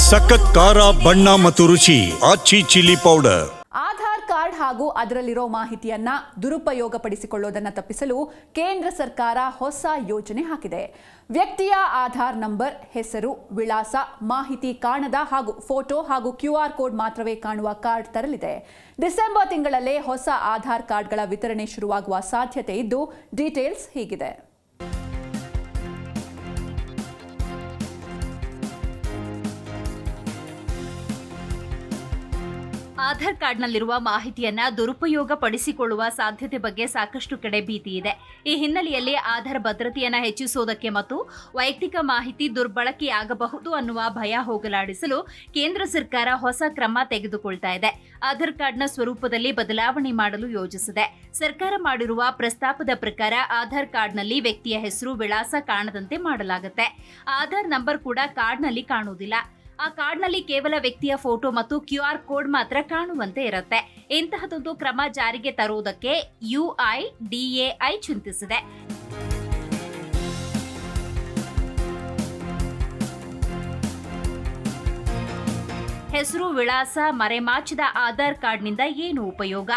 ಸಖತ್ ಖಾರ ಬಣ್ಣ ಮತ್ತು ರುಚಿ ಆಚಿ ಚಿಲ್ಲಿ ಪೌಡರ್. ಆಧಾರ್ ಕಾರ್ಡ್ ಹಾಗೂ ಅದರಲ್ಲಿರೋ ಮಾಹಿತಿಯನ್ನ ದುರುಪಯೋಗಪಡಿಸಿಕೊಳ್ಳೋದನ್ನು ತಪ್ಪಿಸಲು ಕೇಂದ್ರ ಸರ್ಕಾರ ಹೊಸ ಯೋಜನೆ ಹಾಕಿದೆ. ವ್ಯಕ್ತಿಯ ಆಧಾರ್ ನಂಬರ್, ಹೆಸರು, ವಿಳಾಸ, ಮಾಹಿತಿ ಕಾಣದ ಹಾಗೂ ಫೋಟೋ ಹಾಗೂ QR ಕೋಡ್ ಮಾತ್ರವೇ ಕಾಣುವ ಕಾರ್ಡ್ ತರಲಿದೆ. ಡಿಸೆಂಬರ್ ತಿಂಗಳಲ್ಲೇ ಹೊಸ ಆಧಾರ್ ಕಾರ್ಡ್ಗಳ ವಿತರಣೆ ಶುರುವಾಗುವ ಸಾಧ್ಯತೆ ಇದ್ದು, ಡೀಟೇಲ್ಸ್ ಹೀಗಿದೆ. ಆಧಾರ್ ಕಾರ್ಡ್ನಲ್ಲಿರುವ ಮಾಹಿತಿಯನ್ನ ದುರುಪಯೋಗ ಪಡಿಸಿಕೊಳ್ಳುವ ಸಾಧ್ಯತೆ ಬಗ್ಗೆ ಸಾಕಷ್ಟು ಕಡೆ ಭೀತಿ ಇದೆ. ಈ ಹಿನ್ನೆಲೆಯಲ್ಲಿ ಆಧಾರ್ ಭದ್ರತೆಯನ್ನು ಹೆಚ್ಚಿಸುವುದಕ್ಕೆ ಮತ್ತು ವೈಯಕ್ತಿಕ ಮಾಹಿತಿ ದುರ್ಬಳಕೆಯಾಗಬಹುದು ಅನ್ನುವ ಭಯ ಹೋಗಲಾಡಿಸಲು ಕೇಂದ್ರ ಸರ್ಕಾರ ಹೊಸ ಕ್ರಮ ತೆಗೆದುಕೊಳ್ತಾ ಇದೆ. ಆಧಾರ್ ಕಾರ್ಡ್ನ ಸ್ವರೂಪದಲ್ಲಿ ಬದಲಾವಣೆ ಮಾಡಲು ಯೋಜಿಸಿದೆ. ಸರ್ಕಾರ ಮಾಡಿರುವ ಪ್ರಸ್ತಾಪದ ಪ್ರಕಾರ ಆಧಾರ್ ಕಾರ್ಡ್ನಲ್ಲಿ ವ್ಯಕ್ತಿಯ ಹೆಸರು, ವಿಳಾಸ ಕಾಣದಂತೆ ಮಾಡಲಾಗುತ್ತೆ. ಆಧಾರ್ ನಂಬರ್ ಕೂಡ ಕಾರ್ಡ್ನಲ್ಲಿ ಕಾಣುವುದಿಲ್ಲ. ಆ ಕಾರ್ಡ್ನಲ್ಲಿ ಕೇವಲ ವ್ಯಕ್ತಿಯ ಫೋಟೋ ಮತ್ತು QR ಕೋಡ್ ಮಾತ್ರ ಕಾಣುವಂತೆ ಇರುತ್ತೆ. ಇಂತಹದೊಂದು ಕ್ರಮ ಜಾರಿಗೆ ತರುವುದಕ್ಕೆ UIDAI ಚಿಂತಿಸಿದೆ. ಹೆಸರು, ವಿಳಾಸ ಮರೆಮಾಚಿದ ಆಧಾರ್ ಕಾರ್ಡ್ನಿಂದ ಏನು ಉಪಯೋಗ?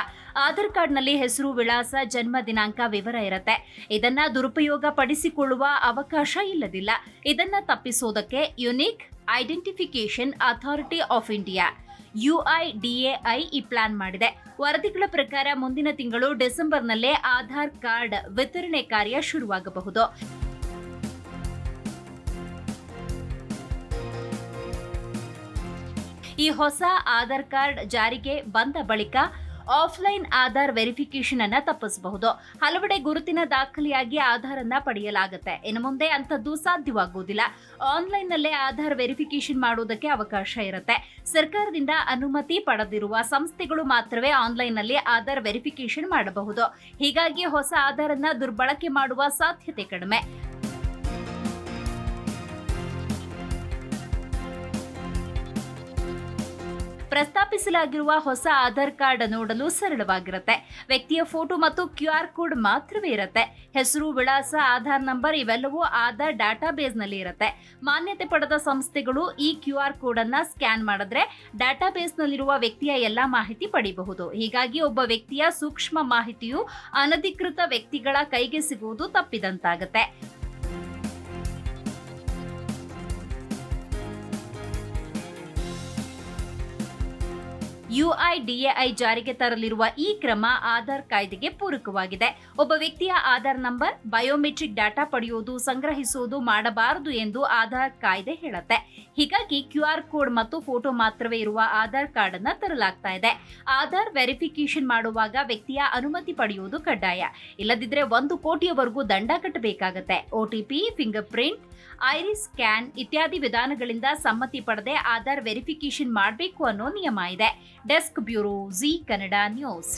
ಆಧಾರ್ ಕಾರ್ಡ್ನಲ್ಲಿ ಹೆಸರು, ವಿಳಾಸ, ಜನ್ಮ ದಿನಾಂಕ ವಿವರ ಇರುತ್ತೆ. ಇದನ್ನ ದುರುಪಯೋಗ ಪಡಿಸಿಕೊಳ್ಳುವ ಅವಕಾಶ ಇಲ್ಲದಿಲ್ಲ. ಇದನ್ನ ತಪ್ಪಿಸೋದಕ್ಕೆ unique identification authority of India UIDAI ಈ ಪ್ಲಾನ್ ಮಾಡಿದೆ. ವರದಿಗಳ ಪ್ರಕಾರ ಮುಂದಿನ ತಿಂಗಳು ಡಿಸೆಂಬರ್ನಲ್ಲೇ ಆಧಾರ್ ಕಾರ್ಡ್ ವಿತರಣೆ ಕಾರ್ಯ ಶುರುವಾಗಬಹುದು. ಈ ಹೊಸ ಆಧಾರ್ ಕಾರ್ಡ್ ಜಾರಿಗೆ ಬಂದ ಬಳಿಕ ಆಫ್ಲೈನ್ ಆಧಾರ್ ವೆರಿಫಿಕೇಶನ್ ಅನ್ನ ತಪ್ಪಿಸಬಹುದು. ಹಲವೆಡೆ ಗುರುತಿನ ದಾಖಲೆಯಾಗಿ ಆಧಾರ್ ಅನ್ನ ಪಡೆಯಲಾಗುತ್ತೆ. ಇನ್ನು ಮುಂದೆ ಅಂಥದ್ದು ಸಾಧ್ಯವಾಗುವುದಿಲ್ಲ. ಆನ್ಲೈನ್ನಲ್ಲೇ ಆಧಾರ್ ವೆರಿಫಿಕೇಶನ್ ಮಾಡುವುದಕ್ಕೆ ಅವಕಾಶ ಇರುತ್ತೆ. ಸರ್ಕಾರದಿಂದ ಅನುಮತಿ ಪಡೆದಿರುವ ಸಂಸ್ಥೆಗಳು ಮಾತ್ರವೇ ಆನ್ಲೈನ್ನಲ್ಲಿ ಆಧಾರ್ ವೆರಿಫಿಕೇಶನ್ ಮಾಡಬಹುದು. ಹೀಗಾಗಿ ಹೊಸ ಆಧಾರ್ ಅನ್ನ ದುರ್ಬಳಕೆ ಮಾಡುವ ಸಾಧ್ಯತೆ ಕಡಿಮೆ. ಪ್ರಸ್ತಾಪಿಸಲಾಗಿರುವ ಹೊಸ ಆಧಾರ್ ಕಾರ್ಡ್ ನೋಡಲು ಸರಳವಾಗಿರುತ್ತೆ. ವ್ಯಕ್ತಿಯ ಫೋಟೋ ಮತ್ತು QR ಕೋಡ್ ಮಾತ್ರವೇ ಇರುತ್ತೆ. ಹೆಸರು, ವಿಳಾಸ, ಆಧಾರ್ ನಂಬರ್ ಇವೆಲ್ಲವೂ ಆಧಾರ್ ಡಾಟಾಬೇಸ್ನಲ್ಲಿ ಇರುತ್ತೆ. ಮಾನ್ಯತೆ ಪಡೆದ ಸಂಸ್ಥೆಗಳು ಈ QR ಕೋಡ್ ಅನ್ನ ಸ್ಕ್ಯಾನ್ ಮಾಡಿದ್ರೆ ಡಾಟಾಬೇಸ್ನಲ್ಲಿರುವ ವ್ಯಕ್ತಿಯ ಎಲ್ಲಾ ಮಾಹಿತಿ ಪಡೆಯಬಹುದು. ಹೀಗಾಗಿ ಒಬ್ಬ ವ್ಯಕ್ತಿಯ ಸೂಕ್ಷ್ಮ ಮಾಹಿತಿಯು ಅನಧಿಕೃತ ವ್ಯಕ್ತಿಗಳ ಕೈಗೆ ಸಿಗುವುದು ತಪ್ಪಿದಂತಾಗುತ್ತೆ. UIDAI ಜಾರಿಗೆ ತರಲಿರುವ ಈ ಕ್ರಮ ಆಧಾರ್ ಕಾಯ್ದೆಗೆ ಪೂರಕವಾಗಿದೆ. ಒಬ್ಬ ವ್ಯಕ್ತಿಯ ಆಧಾರ್ ನಂಬರ್, ಬಯೋಮೆಟ್ರಿಕ್ ಡಾಟಾ ಪಡೆಯುವುದು, ಸಂಗ್ರಹಿಸುವುದು ಮಾಡಬಾರದು ಎಂದು ಆಧಾರ್ ಕಾಯ್ದೆ ಹೇಳುತ್ತೆ. ಹೀಗಾಗಿ QR ಕೋಡ್ ಮತ್ತು ಫೋಟೋ ಮಾತ್ರವೇ ಇರುವ ಆಧಾರ್ ಕಾರ್ಡ್ ಅನ್ನ ತರಲಾಗ್ತಾ ಇದೆ. ಆಧಾರ್ ವೆರಿಫಿಕೇಶನ್ ಮಾಡುವಾಗ ವ್ಯಕ್ತಿಯ ಅನುಮತಿ ಪಡೆಯುವುದು ಕಡ್ಡಾಯ. ಇಲ್ಲದಿದ್ದರೆ 1 ಕೋಟಿಯವರೆಗೂ ದಂಡ ಕಟ್ಟಬೇಕಾಗತ್ತೆ. OTP, finger print, iris scan ಇತ್ಯಾದಿ ವಿಧಾನಗಳಿಂದ ಸಮ್ಮತಿ ಪಡೆದೇ ಆಧಾರ್ ವೆರಿಫಿಕೇಶನ್ ಮಾಡಬೇಕು ಅನ್ನೋ ನಿಯಮ ಇದೆ. Desk bureau, G Kannada news.